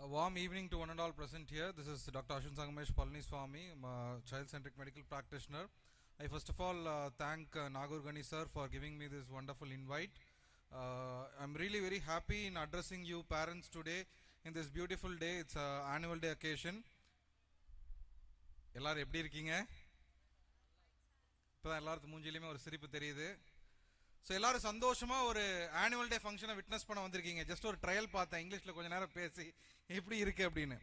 A warm evening to one and all present here. This is Dr. Ashwin Sangamesh Palani Swami. I'm a child-centric medical practitioner. I first of all thank Nagur Gani sir for giving me this wonderful invite. I'm really very happy in addressing you parents today in this beautiful day. It's an annual day occasion. எல்லாரும் எப்படி இருக்கீங்க? இப்போ எல்லாரும் மூஞ்சிலையுமே ஒரு சிரிப்பு தெரியுது. So எல்லாரும் சந்தோஷமா ஒரு ஆனுவல் டே ஃபங்க்ஷனை விட்னஸ் பண்ண வந்திருக்கீங்க. ஜஸ்ட் ஒரு ட்ரையல் பார்த்தேன், இங்கிலீஷில் கொஞ்சம் நேரம் பேசி எப்படி இருக்கு அப்படின்னு.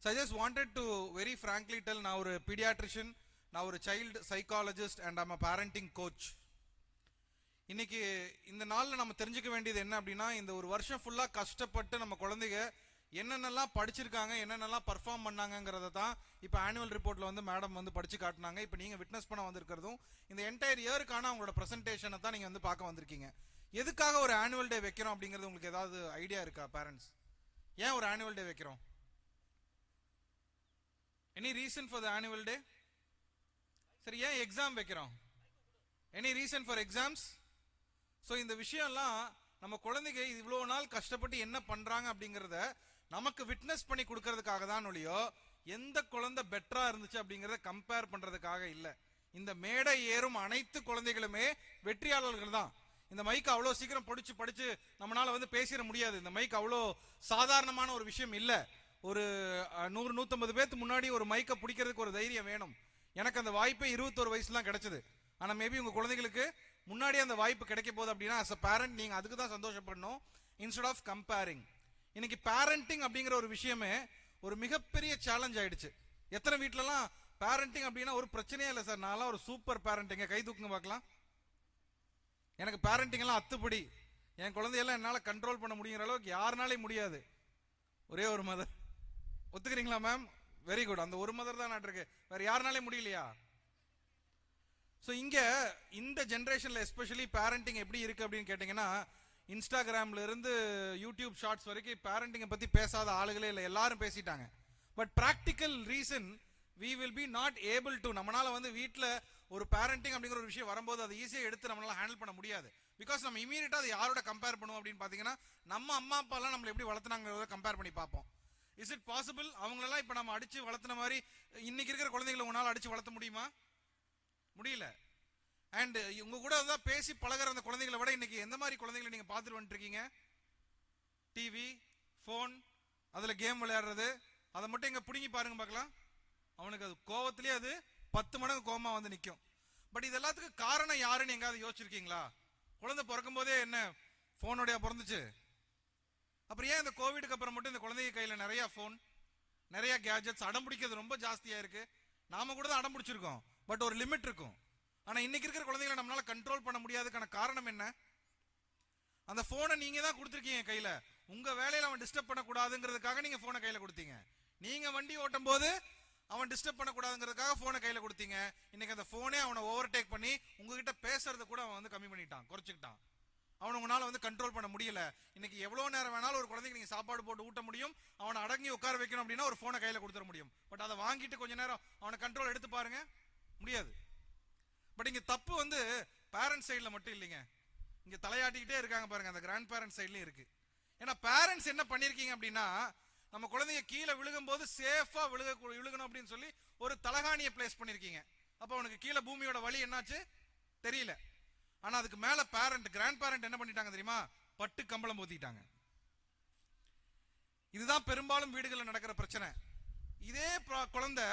So I just wanted to very frankly tell, நான் ஒரு பீடியாட்ரிஷியன், நான் ஒரு child psychologist and I'm a parenting coach. இன்னைக்கு இந்த நாளில் நம்ம தெரிஞ்சுக்க வேண்டியது என்ன அப்படின்னா, இந்த ஒரு வருஷம் ஃபுல்லாக கஷ்டப்பட்டு நம்ம குழந்தைங்க என்னென்னலாம் படிச்சிருக்காங்க, என்னென்னலாம் பர்ஃபார்ம் பண்ணாங்கிறத தான் இப்போ ஆனுவல் ரிப்போர்ட்டில் வந்து மேடம் வந்து படித்து காட்டினாங்க. இப்போ நீங்கள் விட்னஸ் பண்ண வந்திருக்கிறதும் இந்த என்டையர் இயருக்கான அவங்களோட ப்ரெசன்டேஷனை தான் நீங்கள் வந்து பார்க்க வந்திருக்கீங்க. எதுக்காக ஒரு ஆனுவல் டே வைக்கிறோம் அப்படிங்கிறது உங்களுக்கு ஏதாவது ஐடியா இருக்கா பேரண்ட்ஸ்? ஏன் ஒரு ஆனுவல் டே வைக்கிறோம்? Any reason for the annual day? சரி, ஏன் எக்ஸாம் வைக்கிறோம்? Any reason for exams? So இந்த விஷயம்லாம் நம்ம குழந்தைங்க இவ்வளோ நாள் கஷ்டப்பட்டு என்ன பண்ணுறாங்க அப்படிங்கிறத நமக்கு விட்னஸ் பண்ணி கொடுக்கறதுக்காக தான் ஒழியோ எந்த குழந்தை பெட்டரா இருந்துச்சு அப்படிங்கிறத கம்பேர் பண்றதுக்காக இல்லை. இந்த மேடை ஏறும் அனைத்து குழந்தைகளுமே வெற்றியாளர்கள் தான். இந்த மைக் அவ்வளோ சீக்கிரம் படிச்சு நம்மளால வந்து பேசிட முடியாது. இந்த மைக் அவ்வளோ சாதாரணமான ஒரு விஷயம் இல்லை. ஒரு 100-150 பேருக்கு முன்னாடி ஒரு மைக்கை பிடிக்கிறதுக்கு ஒரு தைரியம் வேணும். எனக்கு அந்த வாய்ப்பே 21 வயசுலாம் கிடைச்சது. ஆனால் மேபி உங்க குழந்தைகளுக்கு முன்னாடி அந்த வாய்ப்பு கிடைக்க போகுது அப்படின்னா அஸ் அ பேரண்ட் நீங்க அதுக்கு தான் சந்தோஷப்படணும், இன்ஸ்டெட் ஆஃப் கம்பேரிங். இன்னைக்கு பேரண்டிங் அப்படிங்கிற ஒரு விஷயமே ஒரு மிகப்பெரிய சேலஞ்ச் ஆயிடுச்சு. எத்தனை வீட்டிலலாம் பேரண்டிங் அப்படின்னா ஒரு பிரச்சனையே இல்லை சார், நான்லாம் ஒரு சூப்பர் பேரண்டிங்க, கை தூக்குங்க பார்க்கலாம். எனக்கு பேரண்டிங் எல்லாம் அத்துப்படி, என் குழந்தையெல்லாம் என்னால் கண்ட்ரோல் பண்ண முடியுங்கிற அளவுக்கு யாருனாலே முடியாது. ஒரே ஒரு மதர். ஒத்துக்கிறீங்களா மேம்? Very good. அந்த ஒரு மதர் தான் இருக்கு, வேற யாருனாலே முடியலையா? ஸோ இங்கே இந்த ஜென்ரேஷனில் எஸ்பெஷலி பேரண்டிங் எப்படி இருக்குது அப்படின்னு கேட்டிங்கன்னா, இன்ஸ்டாகிராமில் இருந்து யூடியூப் ஷார்ட்ஸ் வரைக்கும் பேரண்டிங்கை பற்றி பேசாத ஆளுகளே இல்லை, எல்லாரும் பேசிட்டாங்க. But practical reason we will be not able to, நம்மளால் வந்து வீட்டில் ஒரு பேரண்டிங் அப்படிங்கிற ஒரு விஷயம் வரும்போது அதை ஈஸியாக எடுத்து நம்மளால் ஹேண்டில் பண்ண முடியாது. பிகாஸ் நம்ம இமீடியட்டாக அதை யாரோட கம்பேர் பண்ணுவோம் அப்படின்னு பார்த்தீங்கன்னா, நம்ம அம்மா அப்பாலாம் நம்மளை எப்படி வளர்த்துனாங்கிறத கம்பேர் பண்ணி பார்ப்போம். இஸ் இட் பாசிபிள் அவங்களெல்லாம் இப்போ நம்ம அடித்து வளர்த்துன மாதிரி இன்னைக்கு இருக்கிற குழந்தைகளை உங்களால் அடித்து வளர்த்த முடியுமா? முடியல. அண்ட் உங்க கூட தான் பேசி பழகிற அந்த குழந்தைகளை விட இன்னைக்கு எந்த மாதிரி குழந்தைகளை நீங்க பார்த்துட்டு வந்துருக்கீங்க? டிவி, ஃபோன், அதுல கேம் விளையாடுறது, அதை மட்டும் எங்க பிடுங்கி பாருங்க பார்க்கலாம். அவனுக்கு அது கோவத்திலேயே அது 10 மடங்கு கோவமா வந்து நிற்கும். பட் இது எல்லாத்துக்கும் காரணம் யாருன்னு எங்காவது யோசிச்சிருக்கீங்களா? குழந்தை பிறக்கும் போதே என்ன போனோடைய பிறந்துச்சு? அப்புறம் ஏன் இந்த கோவிடுக்கு அப்புறம் மட்டும் இந்த குழந்தைங்க கையில நிறைய போன், நிறைய கேஜெட்ஸ், அடம் பிடிக்கிறது ரொம்ப ஜாஸ்தியா இருக்கு. நாம கூட தான் அடம் பிடிச்சிருக்கோம், பட் ஒரு லிமிட் இருக்கும். ஆனா இன்னைக்கு இருக்கிற குழந்தைகளை நம்மளால கண்ட்ரோல் பண்ண முடியாதுக்கான காரணம் என்ன? அந்த போனை நீங்க தான் கொடுத்துருக்கீங்க கையில. உங்க வேலையில அவன் டிஸ்டர்ப் பண்ணக்கூடாதுங்கிறதுக்காக நீங்க போனை கையில கொடுத்தீங்க. நீங்க வண்டி ஓட்டும் போது அவன் டிஸ்டர்ப் பண்ணக்கூடாதுங்கிறதுக்காக போனை கையில கொடுத்தீங்க. இன்னைக்கு அந்த போனே அவனை ஓவர்டேக் பண்ணி உங்ககிட்ட பேசுறதை கூட அவன் வந்து கம்மி பண்ணிட்டான், குறைச்சிக்கிட்டான். அவனை உங்களால வந்து கண்ட்ரோல் பண்ண முடியல. இன்னைக்கு எவ்வளவு நேரம் வேணாலும் ஒரு குழந்தைக்கு நீங்க சாப்பாடு போட்டு ஊட்ட முடியும், அவனை அடங்கி உட்கார வைக்கணும் அப்படின்னா ஒரு போனை கையில கொடுத்துட முடியும். பட் அதை வாங்கிட்டு கொஞ்ச நேரம் அவனை கண்ட்ரோல் எடுத்து பாருங்க, முடியாது. பட் இங்க தப்பு வந்து பேரண்ட்ஸ் சைட்ல மட்டும் இல்லைங்க, இங்க தலையாட்டிக்கிட்டே இருக்காங்க பாருங்க, அந்த கிராண்ட் பேரண்ட்ஸ் சைட்லயும் இருக்கு. ஏன்னா பேரண்ட்ஸ் என்ன பண்ணிருக்கீங்க அப்படின்னா, நம்ம குழந்தைங்க கீழே விழுகும் போது சேஃபா விழுகணும் அப்படின்னு சொல்லி ஒரு தலகாணியை பிளேஸ் பண்ணிருக்கீங்க. அப்ப அவனுக்கு கீழே பூமியோட வலி என்னாச்சு தெரியல. ஆனா அதுக்கு மேல பேரண்ட், கிராண்ட் பேரண்ட் என்ன பண்ணிட்டாங்க தெரியுமா? பட்டு கம்பளம் ஊத்திட்டாங்க. இதுதான் பெரும்பாலும் வீடுகளில் நடக்கிற பிரச்சனை. இதே குழந்தை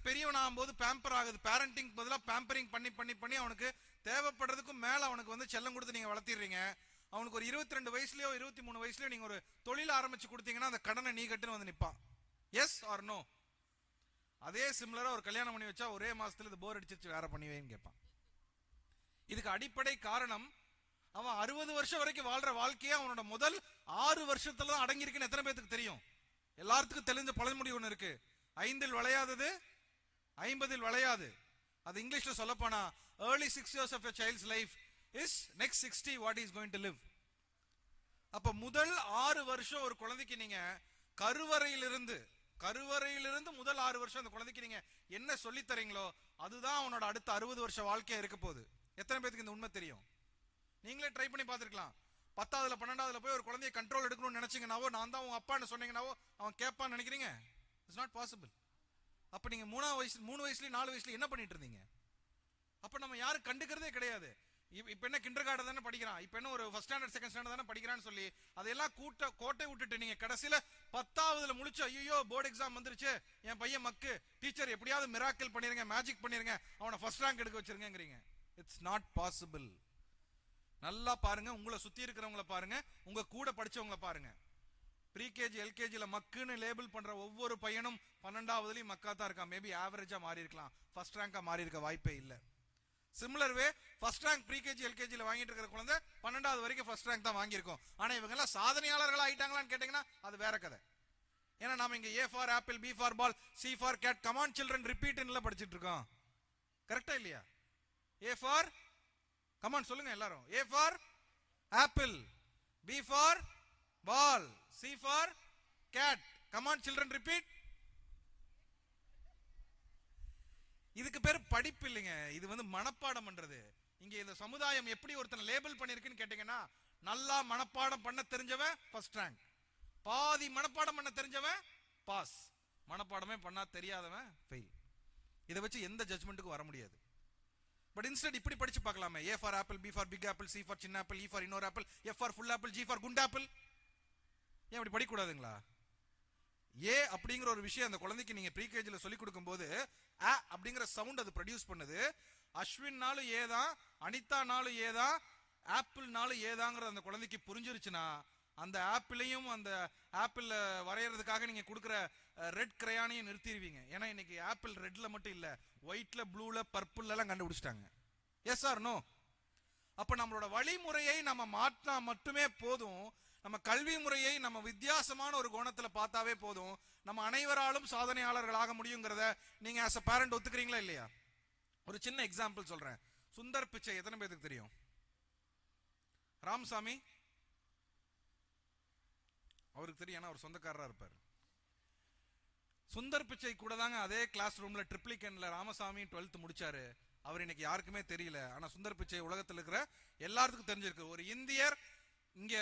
பெரியவன் ஆகும்போது பேம்பர் ஆகுது. பேரண்டிங் பதிலாக பேம்பரிங் பண்ணி பண்ணி பண்ணி அவனுக்கு தேவைப்படுறதுக்கும் மேல அவனுக்கு வந்து செல்லம் கொடுத்து நீங்க வளர்த்திடுறீங்க. அவனுக்கு ஒரு 22 வயசுலயோ 23 வயசுலயோ நீங்க ஒரு தொழில் ஆரம்பிச்சு கொடுத்தீங்கன்னா அந்த கடனை நீ கட்டுன்னு வந்து நிப்பான். S or no? அதே சிமிலரா ஒரு கல்யாணம் பண்ணி வச்சா ஒரே மாசத்துல இது போர் அடிச்சிருச்சு, வேற பண்ணிவேன்னு கேட்பான். இதுக்கு அடிப்படை காரணம், அவன் 60 வருஷம் வரைக்கும் வாழ்ற வாழ்க்கையே அவனோட முதல் 6 வருஷத்துல தான் அடங்கியிருக்குன்னு எத்தனை பேருக்கு தெரியும்? எல்லாத்துக்கும் தெரிஞ்ச பழமொழி ஒன்று இருக்கு, 5 விளையாதது 50 விளையாது. அது இங்கிலீஷ்ல சொல்லப்போனா early 6 years of a child's life is next 60 what he is going to live. அப்ப முதல் 6 வருஷம் ஒரு குழந்தைக்கு நீங்க கருவறையிலிருந்து முதல் 6 வருஷம் அந்த குழந்தைக்கு நீங்க என்ன சொல்லி தரீங்களோ அதுதான் அவனோட அடுத்த 60 வருஷ வாழ்க்கையா இருக்க போகுது. எத்தனை பேருக்கு இந்த உண்மை தெரியும்? நீங்களே ட்ரை பண்ணி பார்த்துருக்கலாம். 10ஆவதுல 12ஆவதுல போய் ஒரு குழந்தைய கண்ட்ரோல் எடுக்கணும்னு நினைச்சீங்கன்னாவோ, நான் தான் உங்க அப்பான்னு சொன்னீங்கன்னாவோ அவன் கேட்பான்னு நினைக்கிறீங்க? It's not possible. அப்ப நீங்க 3 வயசுல 4 வயசுல என்ன பண்ணிட்டு இருந்தீங்க? அப்ப நம்ம யாரும் கண்டுக்கிறதே கிடையாது. இப்ப என்ன கிண்டர் கார்டன் தானே படிக்கிறான், இப்ப என்ன ஒரு ஃபர்ஸ்ட் ஸ்டாண்டர்ட் செகண்ட் ஸ்டாண்டர்ட் தானே படிக்கிறான்னு சொல்லி அதெல்லாம் கோட்டை விட்டுட்டு நீங்க கடைசியில 10ஆவதுல முடிச்சு ஐயோ போர்டு எக்ஸாம் வந்துருச்சு, என் பையன் மக்கு, டீச்சர் எப்படியாவது மிராக்கிள் பண்ணிருங்க, மேஜிக் பண்ணிருங்க, அவனை ஃபர்ஸ்ட் ரேங்க் எடுக்க வச்சிருக்கீங்க. It's not possible. நல்லா பாருங்க, உங்களை சுத்தி இருக்கிறவங்கள பாருங்க, உங்க கூட படிச்சவங்கள பாருங்க. ப்ரீகேஜி எல்கேஜில மக்குன்னு லேபிள் பண்ற ஒவ்வொரு பையனும் 12ஆவதுலயும் மக்கா தான் இருக்கான். மேபி ஆவரேஜா மாறி இருக்கலாம், ஃபர்ஸ்ட் ரேங்கா மாறி இருக்க வாய்ப்பே இல்லை. Similar way first rank pre KG எல்கேஜில வாங்கிட்டு இருக்கிற குழந்தை 12ஆவது வரைக்கும் ஃபர்ஸ்ட் ரேங்க் தான் வாங்கியிருக்கோம். ஆனா இவங்க எல்லாம் சாதனையாளர்கள் ஆயிட்டாங்களான்னு கேட்டீங்கன்னா அது வேற கதை. ஏன்னா நாம இங்க A for apple, B for ball, C for cat, come on children ரிப்பீட்ல படிச்சிட்டு இருக்கோம். கரெக்டா இல்லையா? ஏ ஃபார் கமான் சொல்லுங்க எல்லாரும். A for apple, B for ball, C for cat, come on children repeat. இதுக்கு பேர் படிப்பு இல்லைங்க, இது வந்து மனப்பாடம் பண்றது. இங்க இந்த சமுதாயம் எப்படி ஒருத்தனை லேபிள் பண்ணிருக்குன்னு கேட்டீங்கன்னா, நல்லா மனப்பாடம் பண்ண தெரிஞ்சவன் ஃபர்ஸ்ட் ரேங்க், பாதி மனப்பாடம் பண்ண தெரிஞ்சவன் பாஸ், மனப்பாடமே பண்ணா தெரியாதவன் ஃபெயில். இதை வச்சு எந்த ஜட்ஜ்மெண்ட்டுக்கும் வர முடியாது. பட் இன்ஸ்டெட் இப்படி படிச்சு பார்க்கலாமே. A for apple, B for big apple, C for சின்ன ஆப்பிள், இ ஃபார் இன்னொரு apple, F for full apple, G for குண்ட் ஆப்பிள். ஏன் அப்படி படிக்க கூடாதுங்களா? ஏ அப்படிங்கிற ஒரு விஷயம் அந்த குழந்தைக்கு நீங்க ப்ரீகேஜில சொல்லி கொடுக்கும் போது அ அப்படிங்கிற சவுண்ட் அது ப்ரொடியூஸ் பண்ணுது. அஸ்வின்னாலும் ஏதான், அனிதானாலும் ஏதான், ஆப்பிள்னாலும் ஏதாங்கிற அந்த குழந்தைக்கு புரிஞ்சிருச்சுன்னா அந்த ஆப்பிளையும் அந்த ஆப்பிள் வரைகிறதுக்காக நீங்க கொடுக்குற ரெட் கிரையானையும் நிறுத்திடுவீங்க. ஏன்னா இன்னைக்கு ஆப்பிள் ரெட்ல மட்டும் இல்ல, ஒயிட்ல, ப்ளூல, பர்பிள்ல எல்லாம் கண்டுபிடிச்சிட்டாங்க. Yes or no? அப்ப நம்மளோட வழிமுறையை நம்ம மாற்றினா மட்டுமே போதும். நம்ம கல்வி முறையை நம்ம வித்தியாசமான ஒரு கோணத்துல பார்த்தாவே போதும், நம்ம அனைவராலும் சாதனையாளர்களாக முடியுங்கிறத நீங்க ஆஸ் அ பேரண்ட் ஒத்துக்கிறீங்களா இல்லையா? ஒரு சின்ன எக்ஸாம்பிள் சொல்றேன். சுந்தர் பிச்சை எத்தனை பேருக்கு தெரியும்? ராமசாமி அவருக்கு தெரியும், ஏன்னா அவர் சொந்தக்காரரா இருப்பார். சுந்தர் பிச்சை கூட தாங்க அதே கிளாஸ் ரூம்ல ட்ரிப்ளிகன்ல ராமசாமி 12th முடிச்சாரு. அவர் இன்னைக்கு யாருக்குமே தெரியல. ஆனா சுந்தர் பிச்சை உலகத்தில் இருக்கிற எல்லாத்துக்கும் தெரிஞ்சிருக்கு. ஒரு இந்தியர் இங்க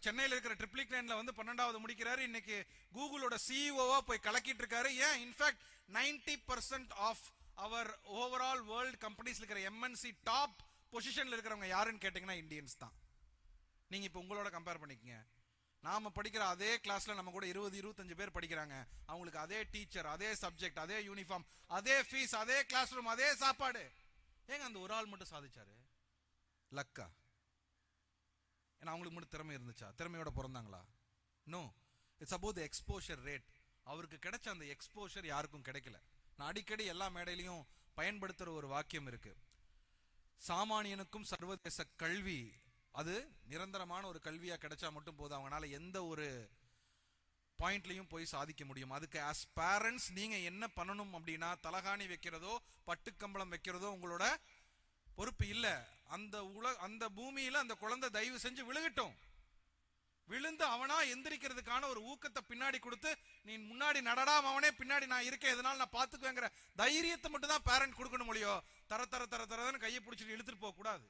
சென்னையில் இருக்கிற ட்ரிப்ளிகன்ல வந்து 12வது முடிக்கிறாரு. இன்னைக்கு கூகுளோட சிஇஓவா போய் கலக்கிட்டு இருக்காரு. ஏன்? In fact 90% of our overall world companies இருக்கிற எம்என்சி டாப் பொசிஷன்ல இருக்கிறவங்க யாருன்னு கேட்டீங்கன்னா இந்தியன்ஸ் தான். நீங்க இப்ப உங்களோட கம்பேர் பண்ணிக்கங்க. நாம படிக்கிற அதே கிளாஸ்ல நம்ம கூட 20-25 பேர் படிக்கிறாங்க. அவங்களுக்கு அதே டீச்சர், அதே சப்ஜெக்ட், அதே யூனிஃபார்ம், அதே ஃபீஸ், அதே கிளாஸ் ரூம், அதே சாப்பாடு. ஏங்க அந்த ஒரு ஆள் மட்டும் சாதிச்சாரு? லக்கா? ஏன்னா அவங்களுக்கு மட்டும் திறமை இருந்துச்சா? திறமையோட பிறந்தாங்களா? No. It's about the exposure rate. அவருக்கு கிடைச்ச அந்த எக்ஸ்போஷர் யாருக்கும் கிடைக்கல. நான் அடிக்கடி எல்லா மேடையிலையும் பயன்படுத்துற ஒரு வாக்கியம் இருக்கு. சாமானியனுக்கும் சர்வதேச கல்வி அது நிரந்தரமான ஒரு கல்வியா கிடைச்சா மட்டும் போதும், அவங்களால எந்த ஒரு பாயிண்ட்லயும் போய் சாதிக்க முடியும். அதுக்கு ஆஸ் பேரண்ட்ஸ் நீங்க என்ன பண்ணணும் அப்படின்னா, தலகாணி வைக்கிறதோ பட்டுக்கம்பளம் வைக்கிறதோ உங்களோட பொறுப்பு இல்ல. அந்த பூமியில அந்த குழந்தை தயவு செஞ்சு விழுகட்டும். விழுந்து அவனா எந்திரிக்கிறதுக்கான ஒரு ஊக்கத்தை பின்னாடி கொடுத்து, நீ முன்னாடி நடடாம அவனே பின்னாடி நான் இருக்கேன், இதனால நான் பாத்துக்குவேங்கிற தைரியத்தை மட்டும் தான் பேரண்ட் கொடுக்கணும். முடியும் தரன்னு கையை பிடிச்சிட்டு இழுத்துட்டு போக கூடாது.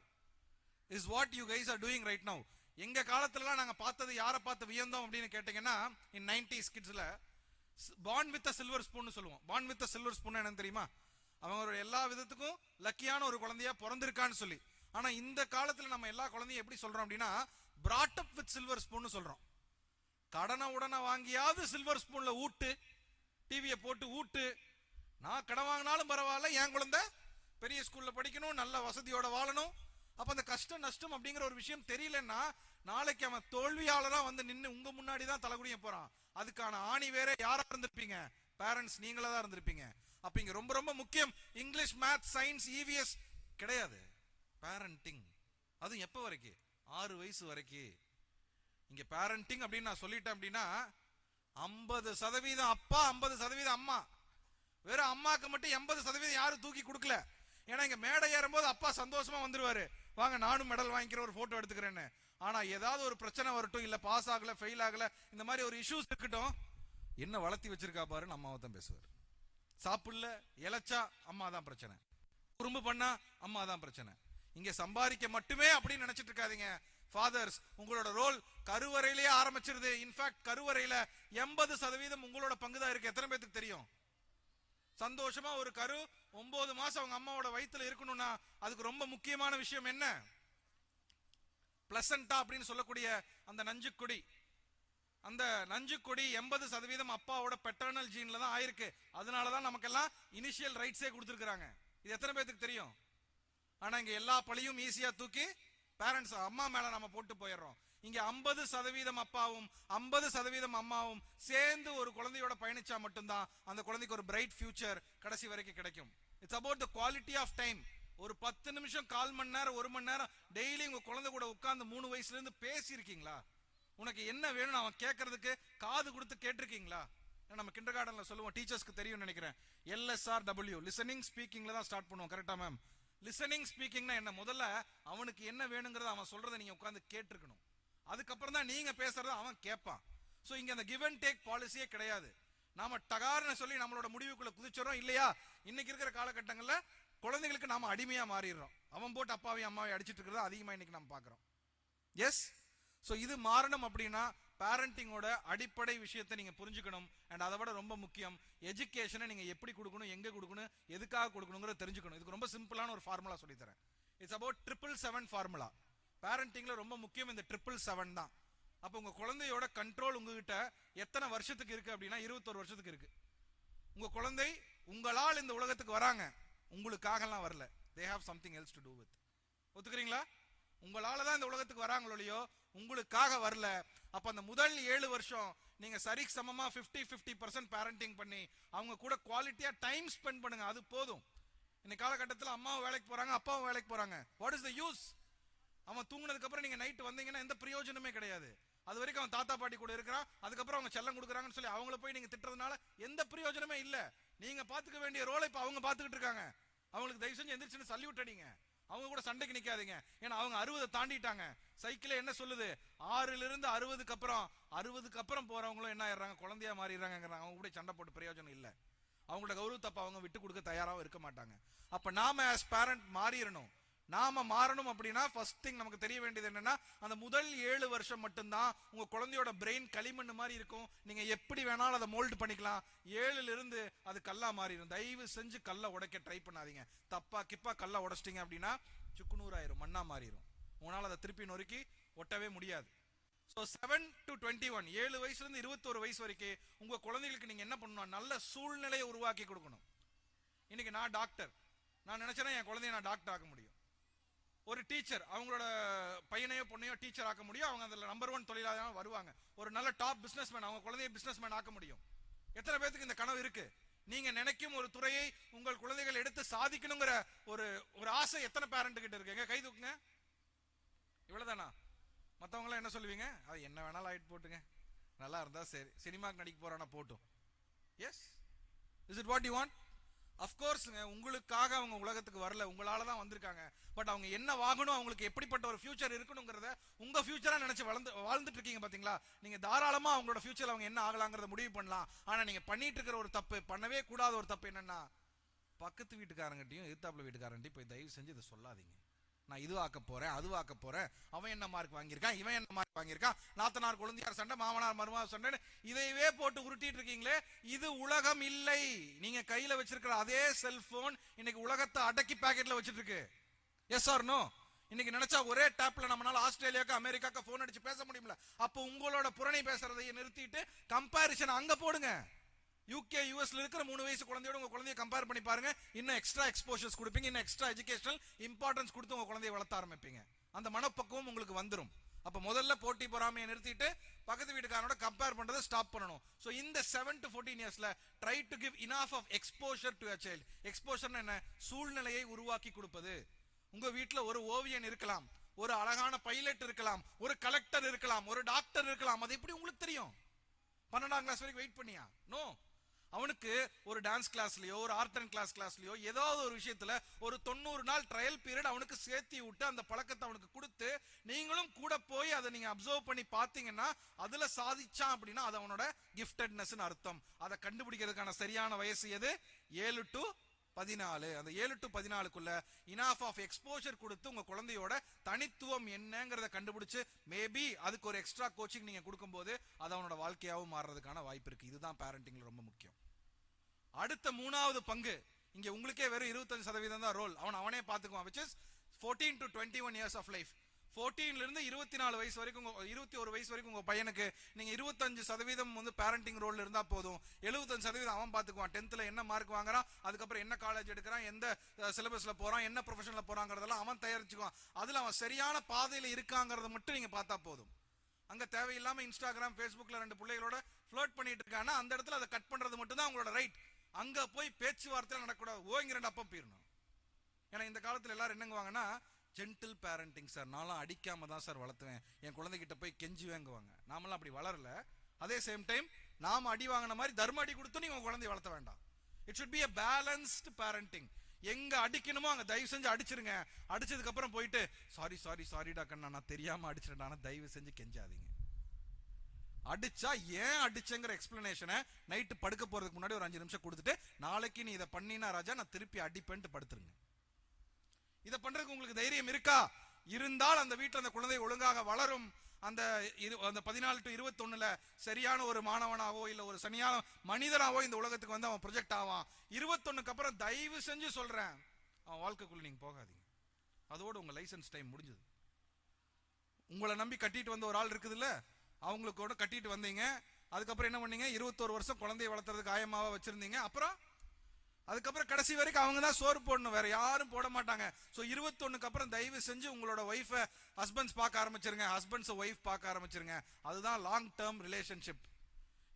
is what you guys are doing right now. எங்க காலத்துலலாம் நாங்க பார்த்தது யாரை பார்த்து வியந்தோம் அப்படின்னு கேட்டீங்கன்னா, in 90s kidsல born with a silver spoon சொல்லுவோம். born with a silver spoon என்னன்னு தெரியுமா? அவங்களோட எல்லா விதத்துக்கும் லக்கியான ஒரு குழந்தையா பிறந்திருக்கான்னு சொல்லி. ஆனா இந்த காலத்துல நம்ம எல்லா குழந்தையும் எப்படி சொல்றோம் அப்படின்னா, brought up with silver spoon சொல்றோம். கடனை உடனே வாங்கியாவது சில்வர் ஸ்பூன்ல ஊட்டு, டிவியை போட்டு ஊட்டு. நான் கடன் வாங்கினாலும் பரவாயில்ல, என் குழந்தை பெரிய ஸ்கூல்ல படிக்கணும், நல்ல வசதியோட வாழணும். அப்ப அந்த கஷ்டம் நஷ்டம் அப்படிங்கிற ஒரு விஷயம் தெரியலன்னா, நாளைக்கு அவன் தோல்வியாளரா வந்து நின்று உங்க முன்னாடி தான் தலைகுனிய போறான். அதுக்கான ஆணி வேற யாரா இருந்திருப்பீங்க? பேரண்ட்ஸ் நீங்களா தான் இருந்திருப்பீங்க. அப்ப இங்க ரொம்ப ரொம்ப முக்கியம் இங்கிலீஷ், மேத், சயின்ஸ், இவிஎஸ் கிடையாது, பேரண்டிங். அதுவும் எப்ப வரைக்கும்? 6 வயசு வரைக்கும். இங்க பேரண்டிங் அப்படின்னு நான் சொல்லிட்டேன் அப்படின்னா 50% அப்பா 50% அம்மா. வெறும் அம்மாக்கு மட்டும் 80% யாரும் தூக்கி கொடுக்கல. ஏன்னா இங்க மேடை ஏறும்போது அப்பா சந்தோஷமா வந்துருவாரு, வாங்க நானும் மெடல் வாங்கிக்கிற ஒரு போட்டோ எடுத்துக்கிறேன்னு. ஆனா ஏதாவது ஒரு பிரச்சனை வரட்டும், இல்ல பாஸ் ஆகல, ஃபெயில் ஆகல, இந்த மாதிரி ஒரு இஷ்யூஸ் இருக்கட்டும், என்ன வளர்த்தி வச்சிருக்கா பாருன்னு அம்மாவை தான் பேசுவார். சாப்பிடல இழைச்சா அம்மா தான் பிரச்சனை, குறும்பு பண்ணா அம்மா தான் பிரச்சனை. இங்க சம்பாதிக்க மட்டுமே அப்படின்னு நினைச்சிட்டு இருக்காதீங்க. ஃபாதர்ஸ், உங்களோட ரோல் கருவறையிலேயே ஆரம்பிச்சிருது. இன்ஃபேக்ட் கருவறையில 80% உங்களோட பங்கு தான் இருக்கு. எத்தனை பேருக்கு தெரியும்? சந்தோஷமா ஒரு கரு 9 மாசம் அவங்க அம்மாவோட வயித்துல இருக்கணும்னா அதுக்கு ரொம்ப முக்கியமான விஷயம் என்ன? பிளசண்டா அப்படின்னு சொல்லக்கூடிய அந்த நஞ்சுக்கொடி. அந்த நஞ்சுக்கொடி 80% அப்பாவோட பெட்டர்னல் ஜீன்ல தான் ஆயிருக்கு. அதனாலதான் நமக்கெல்லாம் இனிஷியல் ரைட்ஸே கொடுத்துருக்காங்க. இது எத்தனை பேருக்கு தெரியும்? ஆனா இங்க எல்லா பழியும் ஈஸியா தூக்கி பேரண்ட்ஸ் அம்மா மேல நம்ம போட்டு போயிடுறோம். இங்க 50% அப்பாவும் 50% அம்மாவும் சேர்ந்து ஒரு குழந்தையோட பயணிச்சா மட்டும்தான் அந்த குழந்தைக்கு ஒரு பிரைட் ஃபியூச்சர் கடைசி வரைக்கும் கிடைக்கும். It's about the quality of time. ஒரு 10 நிமிஷம், 1/4 மணி நேரம், 1 மணி நேரம் டெய்லி உங்க குழந்தை கூட உட்கார்ந்து 3 வயசுல இருந்து பேசி இருக்கீங்களா? உனக்கு என்ன வேணும்னு அவன் கேட்கறதுக்கு காது கொடுத்து கேட்டிருக்கீங்களா? நம்ம கிண்டர் கார்டன்ல சொல்லுவோம், டீச்சர்ஸ்க்கு தெரியும் நினைக்கிறேன், LSRW லிசனிங் ஸ்பீக்கிங்ல தான் ஸ்டார்ட் பண்ணுவோம். கரெக்டா மேம்? லிசனிங் ஸ்பீக்கிங்னா என்ன? முதல்ல அவனுக்கு என்ன வேணுங்கிறத அவன் சொல்றதை நீங்க உட்கார்ந்து கேட்டிருக்கணும். அதுக்கப்புறம் தான் நீங்க பேசுறத அவன் கேட்பான். சோ இங்க அந்த கிவ் அண்ட் டேக் பாலிசியே கிடையாது. நாம டகார்னு சொல்லி நம்மளோட முடிவுக்குள்ள குதிச்சோம் இல்லையா? இன்னைக்கு இருக்கிற காலகட்டங்கள்ல குழந்தைகளுக்கு நாம அடிமையா மாறிடுறோம். அவன் போட்டு அப்பாவையும் அம்மாவை அடிச்சிட்டு இருக்கிறத அதிகமா இன்னைக்கு நம்ம பாக்குறோம். எஸ், சோ இது மாறணும் அப்படின்னா பேரண்டிங்கோட அடிப்படை விஷயத்தை நீங்க புரிஞ்சுக்கணும். அண்ட் அதை விட ரொம்ப முக்கியம், எஜுகேஷனை நீங்க எப்படி கொடுக்கணும், எங்க கொடுக்கணும், எதுக்காக கொடுக்கணுங்கிறத தெரிஞ்சுக்கணும். இதுக்கு ரொம்ப சிம்பிளான ஒரு ஃபார்முலா சொல்லி தரேன். It's about 777 formula. பேரண்டிங்ல ரொம்ப முக்கியம் இந்த 777 தான். அப்ப உங்க குழந்தையோட கண்ட்ரோல் உங்ககிட்ட எத்தனை வருஷத்துக்கு இருக்கு அப்படின்னா 21 வருஷத்துக்கு இருக்கு. உங்க குழந்தை உங்களால் இந்த உலகத்துக்கு வராங்க, உங்களுக்காகலாம் வரல. they have something else to do with. ஒத்துக்கிறீங்களா? உங்களால தான் இந்த உலகத்துக்கு வராங்களோ இல்லையோ, உங்களுக்காக வரல. அப்ப அந்த முதல் 7 வருஷம் நீங்க சரிக்கு சமமா 50-50% பேரண்டிங் பண்ணி அவங்க கூட குவாலிட்டியா டைம் ஸ்பெண்ட் பண்ணுங்க. அது போதும். இன்னைக்கு காலகட்டத்தில் அம்மாவும் வேலைக்கு போறாங்க, அப்பாவும் வேலைக்கு போறாங்க. What is the use? அவன் தூங்குனதுக்கு அப்புறம் நீங்க நைட் வந்தீங்கன்னா எந்த பிரயோஜனமே கிடையாது. அது வரைக்கும் அவன் தாத்தா பாட்டி கூட இருக்கிறான், அதுக்கப்புறம் அவங்க செல்லம் கொடுக்குறாங்கன்னு சொல்லி அவங்கள போய் நீங்க திட்டுறதுனால எந்த பிரயோஜனமே இல்ல. நீங்க பாத்துக்க வேண்டிய ரோலை இப்ப அவங்க பாத்துக்கிட்டு இருக்காங்க. அவங்களுக்கு தயவு செஞ்சு எந்திரிச்சு சல்யூட் அடிங்க. அவங்க கூட சண்டைக்கு நிக்காதீங்க. ஏன்னா அவங்க 60 தாண்டிட்டாங்க. சைக்கிள் என்ன சொல்லுது? 6ல இருந்து 60க்கு அப்புறம் போறவங்களும் என்ன ஆயிடுறாங்க? குழந்தையா மாறிடுறாங்க. அவங்க கூட சண்டை போட்டு பிரயோஜனம் இல்ல. அவங்களோட கௌரவத்தப்ப அவங்க விட்டு கொடுக்க தயாராகவும் இருக்க மாட்டாங்க. அப்ப நாம ஆஸ் பேரண்ட் மாறிடணும். நாம மாறணும் அப்படின்னா ஃபர்ஸ்ட் திங் நமக்கு தெரிய வேண்டியது என்னன்னா, அந்த முதல் 7 வருஷம் மட்டும்தான் உங்க குழந்தையோட பிரெயின் களிமண் மாதிரி இருக்கும். நீங்க எப்படி வேணாலும் அதை மோல்டு பண்ணிக்கலாம். 7ல இருந்து அது கல்லா மாறிடும். தயவு செஞ்சு கல்லை உடைக்க ட்ரை பண்ணாதீங்க. தப்பா கிப்பா கல்லை உடைச்சிட்டீங்க அப்படின்னா சுக்குநூறாயிரும், மண்ணா மாறிடும். உங்களால் அதை திருப்பி நொறுக்கி ஒட்டவே முடியாது. ஸோ 7 to 21, 7 வயசுல இருந்து 21 வயசு வரைக்கும் உங்க குழந்தைகளுக்கு நீங்க என்ன பண்ணணும்? நல்ல சூழ்நிலையை உருவாக்கி கொடுக்கணும். இன்னைக்கு நான் டாக்டர், நான் நினைச்சேன்னா என் குழந்தைய நான் டாக்டர் ஆக்க முடியும். ஒரு டீச்சர் அவங்களோட பையனையோ பொண்ணையோ டீச்சர் ஆக்க முடியும். அவங்க அதில் நம்பர் 1 தொழிலாளராக வருவாங்க. ஒரு நல்ல டாப் பிசினஸ்மேன் அவங்க குழந்தைய பிசினஸ்மேன் ஆக்க முடியும். எத்தனை பேருக்கு இந்த கனவு இருக்கு? நீங்க நினைக்கும் ஒரு துறையை உங்கள் குழந்தைகள் எடுத்து சாதிக்கணுங்கிற ஒரு ஆசை எத்தனை பேரண்ட் கிட்ட இருக்கு? எங்க கை தூக்குங்க. இவ்வளவுதானா? மற்றவங்க எல்லாம் என்ன சொல்லுவீங்க? அது என்ன வேணாலும் ஆயிட்டு போட்டுங்க, நல்லா இருந்தா சரி, சினிமாக்கு நடிக்க போறானா போட்டும். Yes, is it what you want? அஃப்கோர்ஸ்ங்க, உங்களுக்காக அவங்க உலகத்துக்கு வரல, உங்களால தான் வந்திருக்காங்க. பட் அவங்க என்ன வாங்கணும், அவங்களுக்கு எப்படிப்பட்ட ஒரு ஃபியூச்சர் இருக்கணுங்கிறத உங்க ஃபியூச்சரா நினைச்சு வாழ்ந்துட்டு இருக்கீங்க பாத்தீங்களா? நீங்க தாராளமா அவங்களோட ஃபியூச்சர் அவங்க என்ன ஆகலாங்கிறத முடிவு பண்ணலாம். ஆனா நீங்க பண்ணிட்டு இருக்கிற ஒரு தப்பு, பண்ணவே கூடாத ஒரு தப்பு என்னன்னா, பக்கத்து வீட்டுக்காரங்கிட்டையும் எதிர்த்தாப்புல வீட்டுக்காரன்ட்டையும் போய் தயவு செஞ்சு இதை சொல்லாதீங்க. நான் இது ஆக்க போறேன், அது ஆக்க போறேன், அவன் என்ன மார்க் வாங்கியிருக்கான், இவன் என்ன மார்க் வாங்கியிருக்கான், நாத்தனார் குழந்தையார் சண்டை, மாமனார் மருமகன் சண்டை, இதையவே போட்டு உருட்டிட்டு இருக்கீங்களே. இது உலகம் இல்லை. நீங்க கையில வச்சிருக்கிற அதே செல்போன் இன்னைக்கு உலகத்தை அடக்கி பாக்கெட்ல வச்சிட்டு இருக்கு. Yes or no? இன்னைக்கு நினைச்சா ஒரே டேப்ல நம்மளால ஆஸ்திரேலியாக்கு அமெரிக்காக்கு போன் அடிச்சு பேச முடியல. அப்போ உங்களோட புரணி பேசுறதை நிறுத்திட்டு கம்பாரிசன் அங்க போடுங்க. யூகே யூஎஸ்ல இருக்கிற 3 வயசு குழந்தையோட உங்க குழந்தைய கம்பேர் பண்ணி பாருங்க. இன்னும் எக்ஸ்ட்ரா எக்ஸ்போஷர்ஸ் கொடுப்பீங்க, இன்னும் எக்ஸ்ட்ரா எஜுகேஷனல் இம்பார்ட்டன்ஸ் கொடுத்து உங்க குழந்தைய வளர்த்த ஆரம்பிப்பீங்க. அந்த மனப்பக்குவம் உங்களுக்கு வந்துடும். அப்ப முதல்ல போட்டி பொறாமையை நிறுத்திட்டு பக்கத்து வீட்டுக்காரனோட கம்பேர் பண்றதை ஸ்டாப் பண்ணணும். சோ இந்த 7 to 14 இயர்ஸ்ல try to give enough of exposure to a child. Exposure என்ன? சூழ்நிலையை உருவாக்கி கொடுப்பது. உங்க வீட்டுல ஒரு ஓவியன் இருக்கலாம், ஒரு அழகான பைலட் இருக்கலாம், ஒரு கலெக்டர் இருக்கலாம், ஒரு டாக்டர் இருக்கலாம். அது எப்படி உங்களுக்கு தெரியும்? 12ஆம் கிளாஸ் வரைக்கும் வெயிட் பண்ணியா? நோ. அவனுக்கு ஒரு டான்ஸ் கிளாஸ்லயோ ஒரு ஆர்ட் அண்ட் கிளாஸ்லயோ ஏதாவது ஒரு விஷயத்துல ஒரு 90 நாள் ட்ரையல் பீரியட் அவனுக்கு சேர்த்தி விட்டு அந்த பழக்கத்தை அவனுக்கு கொடுத்து நீங்களும் கூட போய் அதை நீங்க அப்சர்வ் பண்ணி பாத்தீங்கன்னா அதுல சாதிச்சான் அப்படின்னா அது அவனோட கிஃப்டட்னஸ் அர்த்தம். அதை கண்டுபிடிக்கிறதுக்கான சரியான வயசு எது? 7 to 14, அந்த 7 to 14க்குள்ள இனாஃப் ஆஃப் எக்ஸ்போஷர் கொடுத்து உங்க குழந்தையோட தனித்துவம் என்னங்கிறத கண்டுபிடிச்சு மேபி அதுக்கு ஒரு எக்ஸ்ட்ரா கோச்சிங் நீங்க கொடுக்கும்போது அது அவனோட வாழ்க்கையாவும் மாறுறதுக்கான வாய்ப்பு இருக்கு. இதுதான் பேரண்டிங்ல ரொம்ப முக்கியம். அடுத்த 3வது பங்கு, இங்க உங்களுக்கே வெறும் 25% தான் ரோல். அவனே பாத்துக்குவான், which is 14 to 21 years of life. 14ல இருந்து 24 வயசு வரைக்கும் 21 வயசு வரைக்கும் உங்க பையனுக்கு நீங்க 25% வந்து பேரண்டிங் ரோல் இருந்தா போதும். 75% அவன் பாத்துக்குவான். 10th என்ன மார்க் வாங்குறான், அதுக்கப்புறம் என்ன காலேஜ் எடுக்கிறான், எந்த சிலபஸ்ல போறான், என்ன ப்ரொஃபஷன்ல போறாங்கிறதெல்லாம் அவன் தயாரிச்சுக்குவான். அதுல அவன் சரியான பாதையில இருக்காங்கிறத மட்டும் நீங்க பார்த்தா போதும். அங்க தேவையில்லாம இன்ஸ்டாகிராம் ஃபேஸ்புக்ல 2 பிள்ளைகளோட ஃப்ளர்ட் பண்ணிட்டு இருக்கானா அந்த இடத்துல அதை கட் பண்றது மட்டும் தான் உங்களோட ரைட். அங்க போய் பேச்சுவார்த்தை நடக்கூடாது. ஓங்க 2 அப்பம் பீரணும். ஏன்னா இந்த காலத்துல எல்லாரும் என்னங்குவாங்கன்னா, ஜென்டில் பேரண்டிங் சார், நான்லாம் அடிக்காம தான் சார் வளர்த்துவேன், என் குழந்தைகிட்ட போய் கெஞ்சுவேங்குவாங்க. நாமெல்லாம் அப்படி வளரல. அதே சேம் டைம் நாம அடி வாங்கின மாதிரி தர்ம அடி கொடுத்து நீங்க உங்க குழந்தைய வளர்த்த வேண்டாம். It should be a balanced parenting. எங்க அடிக்கணுமோ அங்க தயவு செஞ்சு அடிச்சிருங்க. அடிச்சதுக்கு அப்புறம் போயிட்டு சாரிடா கண்ணா, நான் தெரியாம அடிச்சிட்டேன், தயவு செஞ்சு கெஞ்சாதீங்க. அடிச்சா ஏன் அடிச்சங்கிற எக்ஸ்பிளனேஷனை நைட்டு படுக்க போறதுக்கு முன்னாடி ஒரு 5 நிமிஷம் கொடுத்துட்டு, நாளைக்கு நீ இதை பண்ணினா ராஜா நான் திருப்பி அடிப்பேன்ட்டு படுத்துருங்க. இதை பண்றதுக்கு உங்களுக்கு தைரியம் இருக்கா? இருந்தால் அந்த வீட்டில் அந்த குழந்தை ஒழுங்காக வளரும். அந்த 14 to 21ல சரியான ஒரு மாணவனாவோ இல்ல ஒரு சரியான மனிதனாவோ இந்த உலகத்துக்கு வந்து அவன் ப்ரொஜெக்ட் ஆவான். 21க்கு அப்புறம் தயவு செஞ்சு சொல்றேன், அவன் வாழ்க்கைக்குள்ள நீங்க போகாதீங்க. அதோடு உங்க லைசன்ஸ் டைம் முடிஞ்சது. உங்களை நம்பி கட்டிட்டு வந்த ஒரு ஆள் இருக்குதுல்ல, அவங்களுக்கு கூட கட்டிட்டு வந்தீங்க. அதுக்கப்புறம் என்ன பண்ணீங்க, 21 வருஷம் குழந்தைய வளர்த்துறதுக்கு ஆயமாவா வச்சிருந்தீங்க. அதுக்கப்புறம் கடைசி வரைக்கும் அவங்க தான் சோறு போடணும், வேற யாரும் போட மாட்டாங்க. ஸோ 21க்கு அப்புறம் தயவு செஞ்சு உங்களோட ஒய்ஃபை ஹஸ்பண்ட்ஸ் பார்க்க ஆரம்பிச்சிருங்க, ஹஸ்பண்ட்ஸ் ஒய்ஃப் பார்க்க ஆரம்பிச்சிருங்க. அதுதான் லாங் டேர்ம் ரிலேஷன்ஷிப்.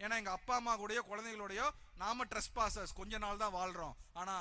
ஏன்னா எங்க அப்பா அம்மா கூடயோ குழந்தைகளோடயோ நாம ட்ரெஸ் பாசஸ் கொஞ்ச நாள் தான் வாழ்றோம். ஆனா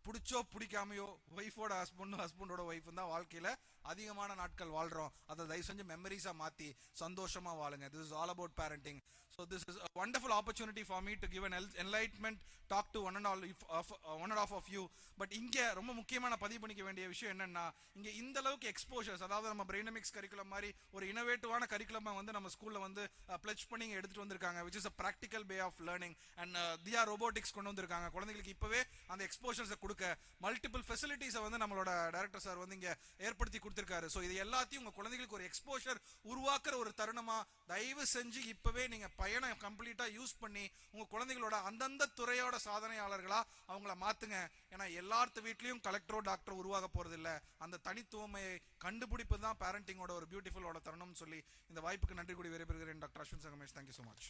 பிடிச்சோ பிடிக்காமையோ ஒய்ஃபோட ஹஸ்பண்டோட ஒய்ஃப் தான் வாழ்க்கையில அதிகமான நாட்கள் வாழ்றோம். அதை தயவு செஞ்சு மெமரிஸா மாத்தி சந்தோஷமா வாழுங்க. This is all about parenting. So this is a wonderful opportunity for me to give an enlightenment talk to one and half of you. But இங்க ரொம்ப முக்கியமான பதிவு பண்ணிக்க வேண்டிய விஷயம் என்னன்னா, இங்க இந்த அளவுக்கு எக்ஸ்போஷர்ஸ், அதாவது நம்ம பிரெயினமிக்ஸ் கரிக்குலம் மாதிரி ஒரு இனோவேட்டிவான கரிக்குலமா வந்து நம்ம ஸ்கூல்ல வந்து பிளட்ஜ் பண்ணி எடுத்துட்டு வந்திருக்காங்க, which is a practical way of learning. And தியா ரோபோட்டிக்ஸ் கொண்டு வந்திருக்காங்க. குழந்தைகளுக்கு இப்பவே அந்த எக்ஸ்போஷர்ஸை கொடுக்க மல்டிபிள் ஃபெசிலிட்டிஸை வந்து நம்மளோட டைரக்டர் சார் வந்து இங்க ஏற்படுத்தி கொடுத்திருக்காரு. ஸோ இது எல்லாத்தையும் உங்க குழந்தைகளுக்கு ஒரு எக்ஸ்போஷர் உருவாக்குற ஒரு தருணமா தயவு செஞ்சு இப்பவே நீங்க பயணம் கம்ப்ளீட்டா யூஸ் பண்ணி உங்க குழந்தைகளோட அந்தந்த துறையோட சாதனையாளர்களா அவங்கள மாத்துங்க. ஏன்னா எல்லார்த்து வீட்லயும் கலெக்டரோ டாக்டரோ உருவாக போறது இல்ல. அந்த தனித்துவமையை கண்டுபிடிப்பு தான் பேரண்டிங்கோட ஒரு பியூட்டிஃபுல்லோட தருணம்னு சொல்லி இந்த வாய்ப்புக்கு நன்றி கூடி விடைபெறுகிறேன். Doctor Ashwin Sangamesh. Thank you so much.